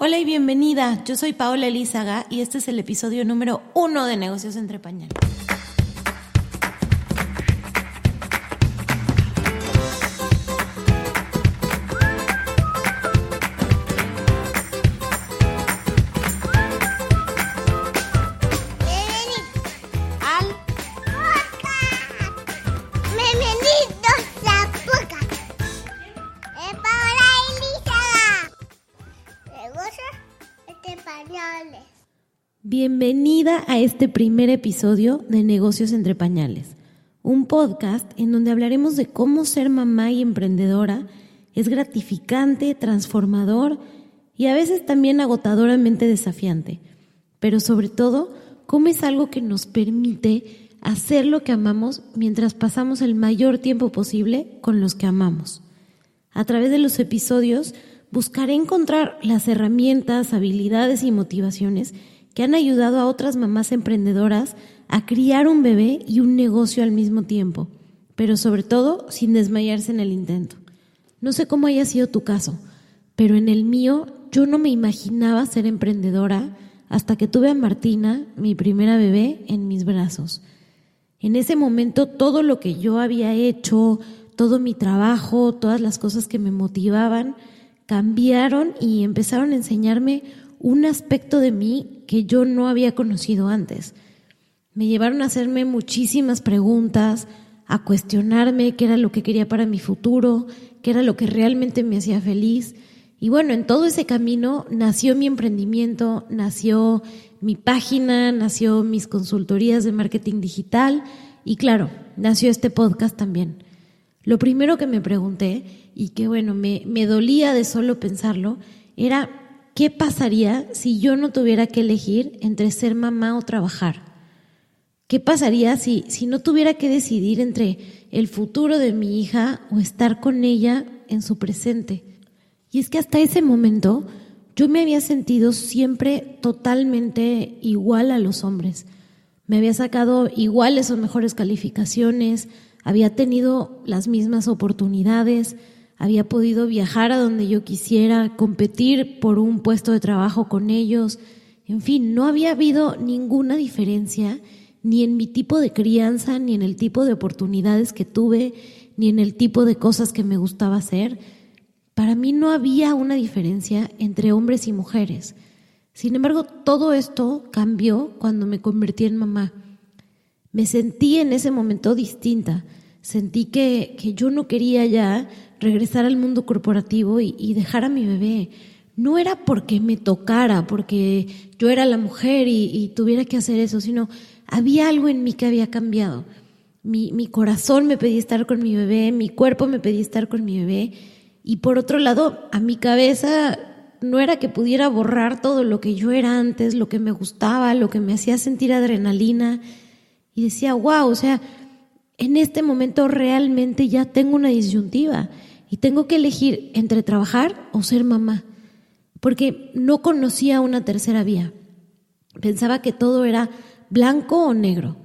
Hola y bienvenida, yo soy Paola Elízaga y este es el episodio número 1 de Negocios entre Pañales. Bienvenida a este primer episodio de Negocios entre Pañales, un podcast en donde hablaremos de cómo ser mamá y emprendedora es gratificante, transformador y a veces también agotadoramente desafiante, pero sobre todo, cómo es algo que nos permite hacer lo que amamos mientras pasamos el mayor tiempo posible con los que amamos. A través de los episodios buscaré encontrar las herramientas, habilidades y motivaciones que han ayudado a otras mamás emprendedoras a criar un bebé y un negocio al mismo tiempo, pero sobre todo sin desmayarse en el intento. No sé cómo haya sido tu caso, pero en el mío yo no me imaginaba ser emprendedora hasta que tuve a Martina, mi primera bebé, en mis brazos. En ese momento todo lo que yo había hecho, todo mi trabajo, todas las cosas que me motivaban, cambiaron y empezaron a enseñarme un aspecto de mí que yo no había conocido antes. Me llevaron a hacerme muchísimas preguntas, a cuestionarme qué era lo que quería para mi futuro, qué era lo que realmente me hacía feliz. Y bueno, en todo ese camino nació mi emprendimiento, nació mi página, nació mis consultorías de marketing digital y claro, nació este podcast también. Lo primero que me pregunté y que bueno, me dolía de solo pensarlo era ¿qué pasaría si yo no tuviera que elegir entre ser mamá o trabajar? ¿Qué pasaría si no tuviera que decidir entre el futuro de mi hija o estar con ella en su presente? Y es que hasta ese momento yo me había sentido siempre totalmente igual a los hombres. Me había sacado iguales o mejores calificaciones, había tenido las mismas oportunidades, había podido viajar a donde yo quisiera, competir por un puesto de trabajo con ellos. En fin, no había habido ninguna diferencia ni en mi tipo de crianza, ni en el tipo de oportunidades que tuve, ni en el tipo de cosas que me gustaba hacer. Para mí no había una diferencia entre hombres y mujeres. Sin embargo, todo esto cambió cuando me convertí en mamá. Me sentí en ese momento distinta. Sentí que yo no quería ya regresar al mundo corporativo y dejar a mi bebé. No era porque me tocara, porque yo era la mujer y tuviera que hacer eso, sino había algo en mí que había cambiado. Mi corazón me pedía estar con mi bebé, mi cuerpo me pedía estar con mi bebé y por otro lado, a mi cabeza no era que pudiera borrar todo lo que yo era antes, lo que me gustaba, lo que me hacía sentir adrenalina y decía, wow, o sea, en este momento realmente ya tengo una disyuntiva y tengo que elegir entre trabajar o ser mamá, porque no conocía una tercera vía. Pensaba que todo era blanco o negro.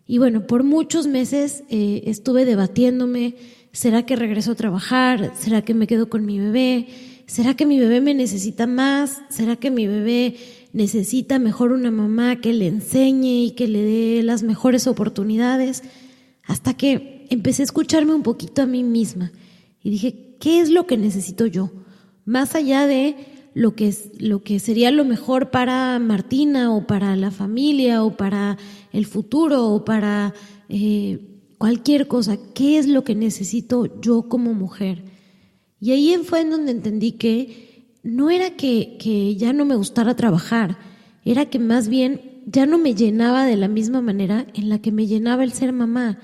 Y bueno, por muchos meses estuve debatiéndome, ¿será que regreso a trabajar? ¿Será que me quedo con mi bebé? ¿Será que mi bebé me necesita más? ¿Será que mi bebé necesita mejor una mamá que le enseñe y que le dé las mejores oportunidades? Hasta que empecé a escucharme un poquito a mí misma y dije, ¿qué es lo que necesito yo? Más allá de lo que sería lo mejor para Martina o para la familia o para el futuro o para cualquier cosa, ¿qué es lo que necesito yo como mujer? Y ahí fue en donde entendí que no era que ya no me gustara trabajar, era que más bien ya no me llenaba de la misma manera en la que me llenaba el ser mamá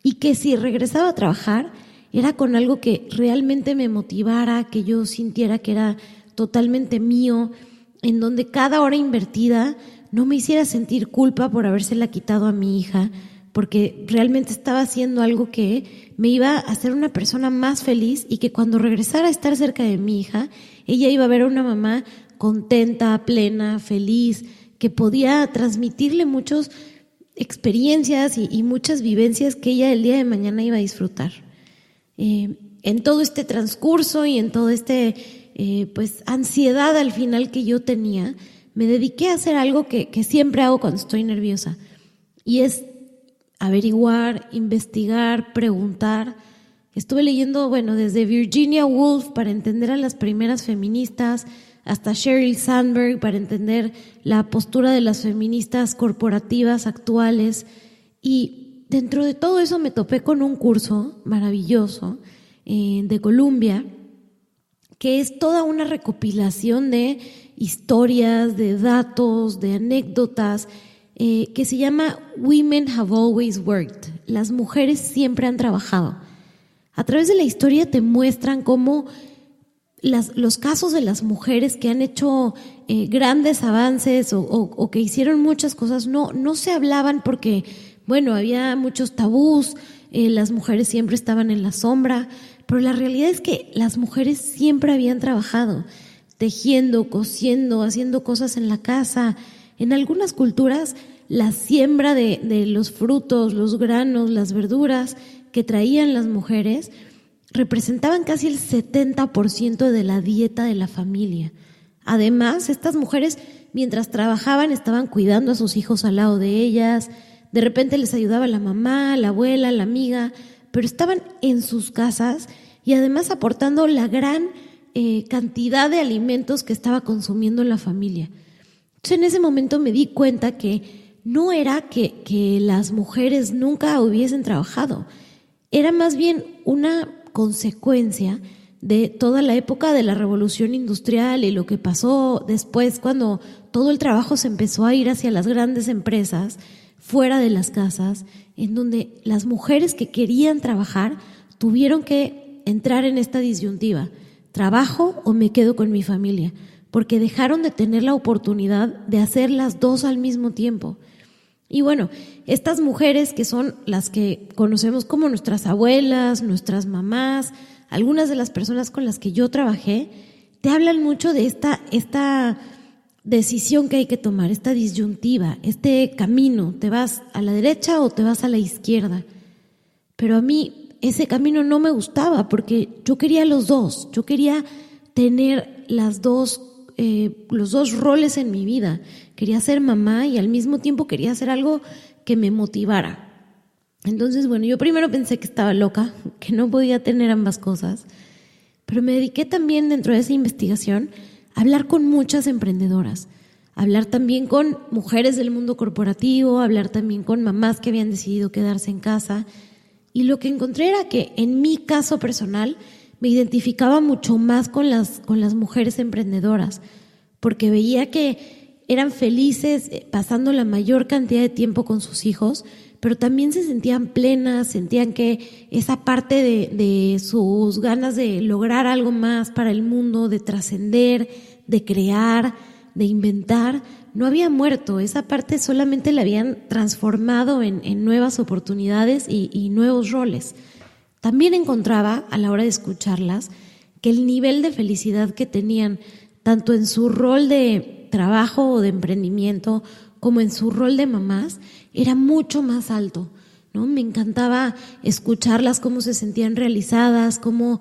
y que si regresaba a trabajar era con algo que realmente me motivara, que yo sintiera que era totalmente mío, en donde cada hora invertida no me hiciera sentir culpa por habérsela quitado a mi hija, porque realmente estaba haciendo algo que me iba a hacer una persona más feliz y que cuando regresara a estar cerca de mi hija, ella iba a ver a una mamá contenta, plena, feliz, que podía transmitirle muchas experiencias y muchas vivencias que ella el día de mañana iba a disfrutar. En todo este transcurso y en todo este pues ansiedad al final que yo tenía, me dediqué a hacer algo que siempre hago cuando estoy nerviosa, y es averiguar, investigar, preguntar. Estuve leyendo, desde Virginia Woolf para entender a las primeras feministas, hasta Sheryl Sandberg para entender la postura de las feministas corporativas actuales. Y dentro de todo eso me topé con un curso maravilloso de Columbia, que es toda una recopilación de historias, de datos, de anécdotas, que se llama Women Have Always Worked. Las mujeres siempre han trabajado. A través de la historia te muestran cómo los casos de las mujeres que han hecho grandes avances o que hicieron muchas cosas no se hablaban porque, había muchos tabús, las mujeres siempre estaban en la sombra, pero la realidad es que las mujeres siempre habían trabajado, tejiendo, cosiendo, haciendo cosas en la casa. En algunas culturas, la siembra de los frutos, los granos, las verduras que traían las mujeres representaban casi el 70% de la dieta de la familia. Además, estas mujeres, mientras trabajaban, estaban cuidando a sus hijos al lado de ellas. De repente les ayudaba la mamá, la abuela, la amiga, pero estaban en sus casas y además aportando la gran cantidad de alimentos que estaba consumiendo la familia. Entonces, en ese momento me di cuenta que no era que las mujeres nunca hubiesen trabajado, era más bien una consecuencia de toda la época de la revolución industrial y lo que pasó después cuando todo el trabajo se empezó a ir hacia las grandes empresas, fuera de las casas, en donde las mujeres que querían trabajar tuvieron que entrar en esta disyuntiva: ¿trabajo o me quedo con mi familia? Porque dejaron de tener la oportunidad de hacer las dos al mismo tiempo. Y estas mujeres que son las que conocemos como nuestras abuelas, nuestras mamás, algunas de las personas con las que yo trabajé, te hablan mucho de esta decisión que hay que tomar, esta disyuntiva, este camino, ¿te vas a la derecha o te vas a la izquierda? Pero a mí ese camino no me gustaba porque yo quería los dos, yo quería tener los dos roles en mi vida. Quería ser mamá y al mismo tiempo quería hacer algo que me motivara. Entonces, yo primero pensé que estaba loca, que no podía tener ambas cosas, pero me dediqué también dentro de esa investigación a hablar con muchas emprendedoras, a hablar también con mujeres del mundo corporativo, a hablar también con mamás que habían decidido quedarse en casa. Y lo que encontré era que en mi caso personal me identificaba mucho más con las mujeres emprendedoras, porque veía que eran felices pasando la mayor cantidad de tiempo con sus hijos, pero también se sentían plenas, sentían que esa parte de sus ganas de lograr algo más para el mundo, de trascender, de crear, de inventar, no había muerto. Esa parte solamente la habían transformado en nuevas oportunidades y nuevos roles. También encontraba, a la hora de escucharlas, que el nivel de felicidad que tenían, tanto en su rol de trabajo o de emprendimiento, como en su rol de mamás, era mucho más alto, ¿no? Me encantaba escucharlas, cómo se sentían realizadas, cómo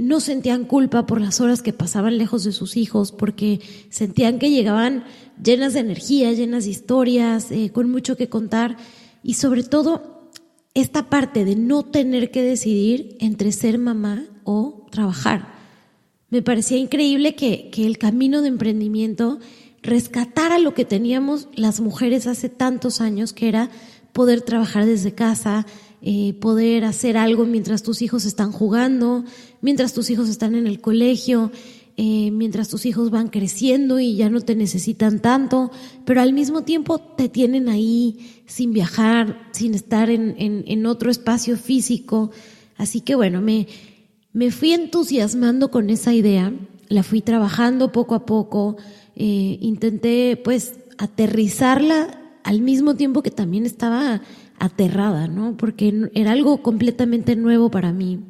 no sentían culpa por las horas que pasaban lejos de sus hijos, porque sentían que llegaban llenas de energía, llenas de historias, con mucho que contar, y sobre todo esta parte de no tener que decidir entre ser mamá o trabajar. Me parecía increíble que el camino de emprendimiento rescatara lo que teníamos las mujeres hace tantos años, que era poder trabajar desde casa, poder hacer algo mientras tus hijos están jugando, mientras tus hijos están en el colegio, mientras tus hijos van creciendo y ya no te necesitan tanto, pero al mismo tiempo te tienen ahí sin viajar, sin estar en otro espacio físico. Así que me fui entusiasmando con esa idea, la fui trabajando poco a poco, intenté aterrizarla al mismo tiempo que también estaba aterrada, ¿no? Porque era algo completamente nuevo para mí.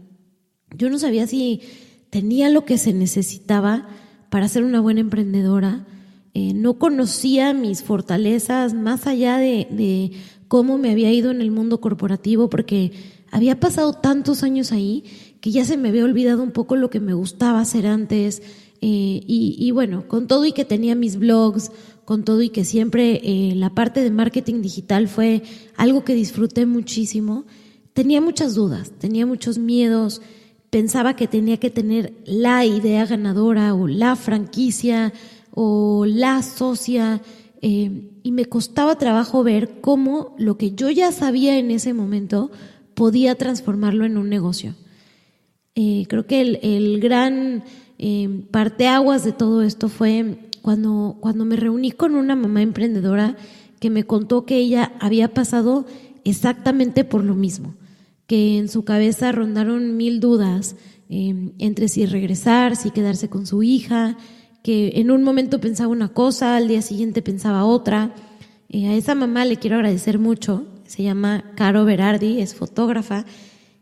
Yo no sabía si tenía lo que se necesitaba para ser una buena emprendedora. No conocía mis fortalezas más allá de cómo me había ido en el mundo corporativo, porque había pasado tantos años ahí que ya se me había olvidado un poco lo que me gustaba hacer antes, Y bueno, con todo y que tenía mis blogs, con todo y que siempre la parte de marketing digital fue algo que disfruté muchísimo, tenía muchas dudas, tenía muchos miedos, pensaba que tenía que tener la idea ganadora o la franquicia o la socia, y me costaba trabajo ver cómo lo que yo ya sabía en ese momento podía transformarlo en un negocio. Creo que el gran parteaguas de todo esto fue cuando me reuní con una mamá emprendedora que me contó que ella había pasado exactamente por lo mismo, que en su cabeza rondaron 1000 dudas entre si regresar, si quedarse con su hija, que en un momento pensaba una cosa, al día siguiente pensaba otra. A esa mamá le quiero agradecer mucho, se llama Caro Berardi, es fotógrafa.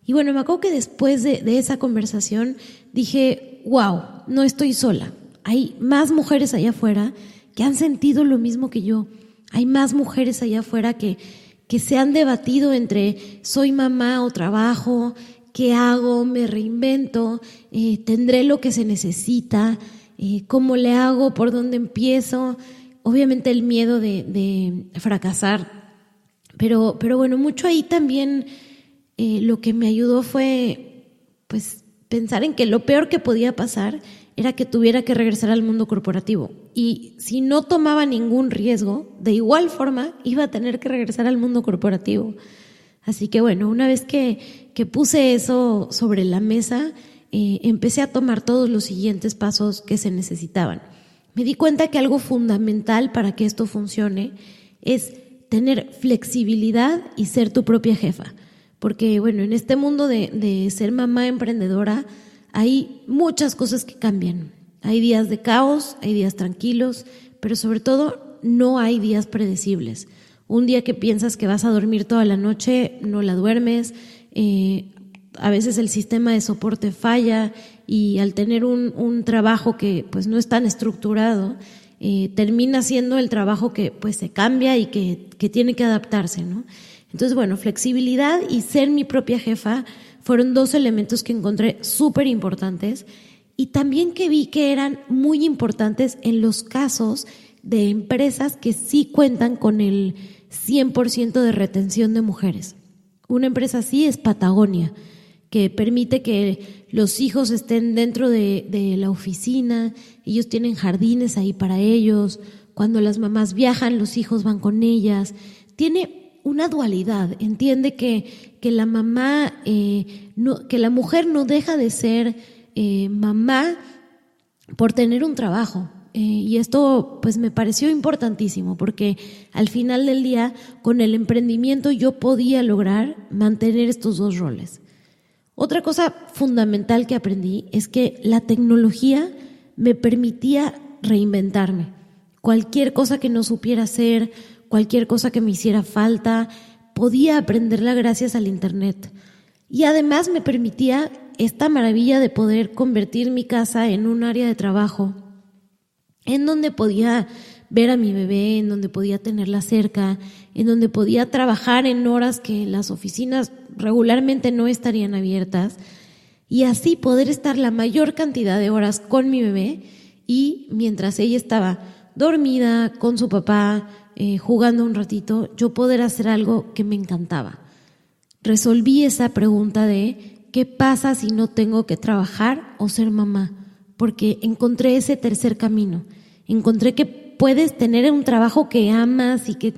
Y bueno, me acuerdo que después de esa conversación dije, wow, no estoy sola. Hay más mujeres allá afuera que han sentido lo mismo que yo. Hay más mujeres allá afuera que se han debatido entre soy mamá o trabajo, qué hago, me reinvento, tendré lo que se necesita, cómo le hago, por dónde empiezo. Obviamente el miedo de fracasar. Pero bueno, mucho ahí también lo que me ayudó fue pues pensar en que lo peor que podía pasar era que tuviera que regresar al mundo corporativo. Y si no tomaba ningún riesgo, de igual forma iba a tener que regresar al mundo corporativo. Así que bueno, una vez que puse eso sobre la mesa, empecé a tomar todos los siguientes pasos que se necesitaban. Me di cuenta que algo fundamental para que esto funcione es tener flexibilidad y ser tu propia jefa. Porque bueno, en este mundo de ser mamá emprendedora hay muchas cosas que cambian. Hay días de caos, hay días tranquilos, pero sobre todo no hay días predecibles. Un día que piensas que vas a dormir toda la noche, no la duermes. A veces el sistema de soporte falla y al tener un trabajo que pues no es tan estructurado, termina siendo el trabajo que pues se cambia y que tiene que adaptarse, ¿no? Entonces, bueno, flexibilidad y ser mi propia jefa fueron 2 elementos que encontré súper importantes y también que vi que eran muy importantes en los casos de empresas que sí cuentan con el 100% de retención de mujeres. Una empresa así es Patagonia, que permite que los hijos estén dentro de la oficina, ellos tienen jardines ahí para ellos, cuando las mamás viajan, los hijos van con ellas. Tiene una dualidad, entiende que la mamá, que la mujer no deja de ser mamá por tener un trabajo. Y esto pues me pareció importantísimo porque al final del día con el emprendimiento yo podía lograr mantener estos 2 roles. Otra cosa fundamental que aprendí es que la tecnología me permitía reinventarme. Cualquier cosa que no supiera hacer, cualquier cosa que me hiciera falta, podía aprenderla gracias al internet. Y además me permitía esta maravilla de poder convertir mi casa en un área de trabajo, en donde podía ver a mi bebé, en donde podía tenerla cerca, en donde podía trabajar en horas que las oficinas regularmente no estarían abiertas, y así poder estar la mayor cantidad de horas con mi bebé y mientras ella estaba dormida, con su papá, jugando un ratito, yo poder hacer algo que me encantaba. Resolví esa pregunta de ¿qué pasa si no tengo que trabajar o ser mamá? Porque encontré ese tercer camino. Encontré que puedes tener un trabajo que amas y que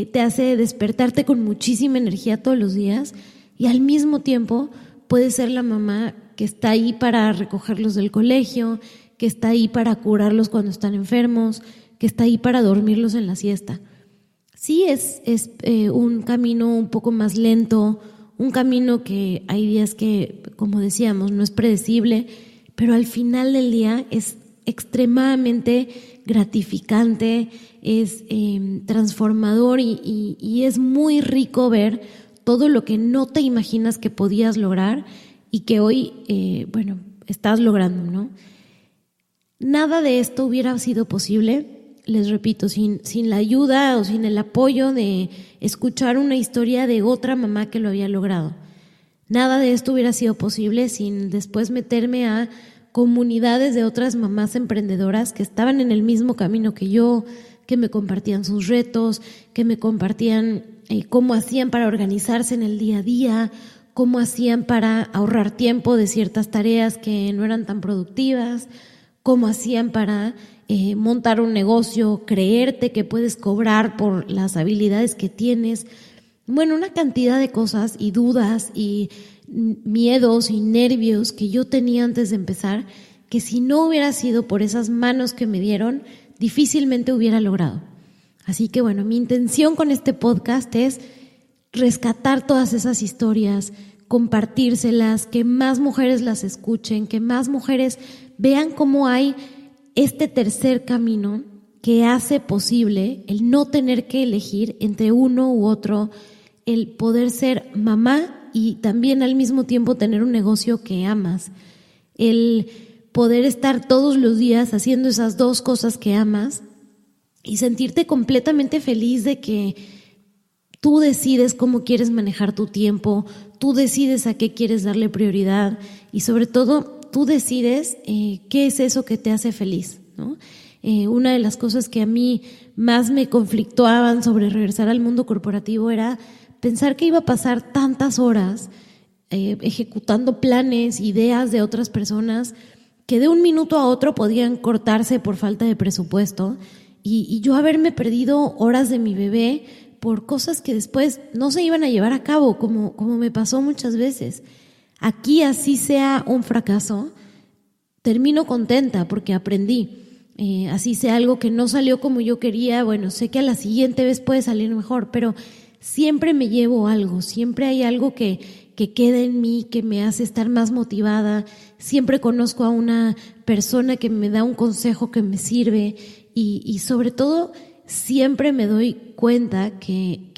te hace despertarte con muchísima energía todos los días y al mismo tiempo puedes ser la mamá que está ahí para recogerlos del colegio, que está ahí para curarlos cuando están enfermos, que está ahí para dormirlos en la siesta. Sí es un camino un poco más lento, un camino que hay días que, como decíamos, no es predecible, pero al final del día es extremadamente gratificante, es transformador y es muy rico ver todo lo que no te imaginas que podías lograr y que hoy, estás logrando, ¿no? Nada de esto hubiera sido posible, les repito, sin la ayuda o sin el apoyo de escuchar una historia de otra mamá que lo había logrado. Nada de esto hubiera sido posible sin después meterme a comunidades de otras mamás emprendedoras que estaban en el mismo camino que yo, que me compartían sus retos, que me compartían cómo hacían para organizarse en el día a día, cómo hacían para ahorrar tiempo de ciertas tareas que no eran tan productivas, cómo hacían para montar un negocio, creerte que puedes cobrar por las habilidades que tienes. Bueno, una cantidad de cosas y dudas y miedos y nervios que yo tenía antes de empezar, que si no hubiera sido por esas manos que me dieron, difícilmente hubiera logrado. Así que bueno, mi intención con este podcast es rescatar todas esas historias, compartírselas, que más mujeres las escuchen, que más mujeres vean cómo hay este tercer camino que hace posible el no tener que elegir entre uno u otro, el poder ser mamá y también al mismo tiempo tener un negocio que amas, el poder estar todos los días haciendo esas dos cosas que amas y sentirte completamente feliz de que tú decides cómo quieres manejar tu tiempo, tú decides a qué quieres darle prioridad y sobre todo tú decides qué es eso que te hace feliz, ¿no? Una de las cosas que a mí más me conflictuaban sobre regresar al mundo corporativo era pensar que iba a pasar tantas horas ejecutando planes, ideas de otras personas que de un minuto a otro podían cortarse por falta de presupuesto y yo haberme perdido horas de mi bebé por cosas que después no se iban a llevar a cabo, como me pasó muchas veces. Aquí, así sea un fracaso, termino contenta porque aprendí. Así sea algo que no salió como yo quería, bueno, sé que a la siguiente vez puede salir mejor, pero siempre me llevo algo, siempre hay algo que queda en mí, que me hace estar más motivada, siempre conozco a una persona que me da un consejo que me sirve y sobre todo siempre me doy cuenta que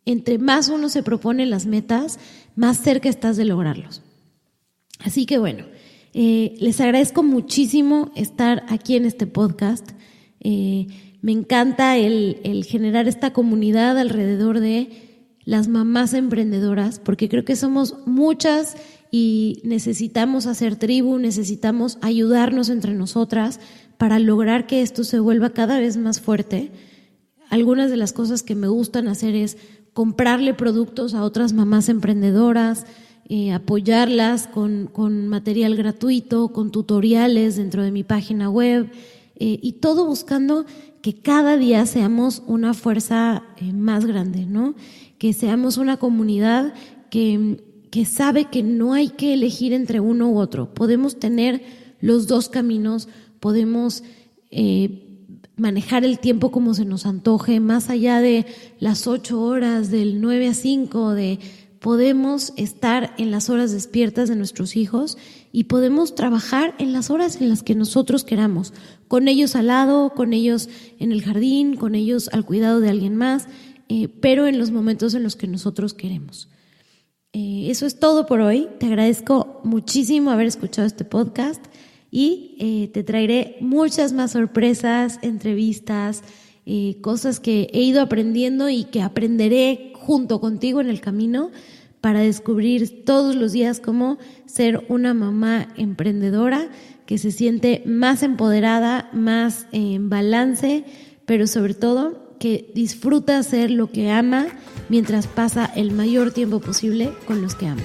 entre más uno se propone las metas, más cerca estás de lograrlos. Así que bueno, les agradezco muchísimo estar aquí en este podcast. Me encanta el generar esta comunidad alrededor de las mamás emprendedoras, porque creo que somos muchas y necesitamos hacer tribu, necesitamos ayudarnos entre nosotras para lograr que esto se vuelva cada vez más fuerte. Algunas de las cosas que me gustan hacer es comprarle productos a otras mamás emprendedoras, apoyarlas con material gratuito, con tutoriales dentro de mi página web y todo buscando que cada día seamos una fuerza más grande, ¿no? Que seamos una comunidad que sabe que no hay que elegir entre uno u otro. Podemos tener los dos caminos, podemos manejar el tiempo como se nos antoje, más allá de las 8 horas, del 9 a 5, podemos estar en las horas despiertas de nuestros hijos y podemos trabajar en las horas en las que nosotros queramos, con ellos al lado, con ellos en el jardín, con ellos al cuidado de alguien más, pero en los momentos en los que nosotros queremos. Eso es todo por hoy. Te agradezco muchísimo haber escuchado este podcast y te traeré muchas más sorpresas, entrevistas, cosas que he ido aprendiendo y que aprenderé junto contigo en el camino para descubrir todos los días cómo ser una mamá emprendedora que se siente más empoderada, más en balance, pero sobre todo que disfruta hacer lo que ama mientras pasa el mayor tiempo posible con los que ama.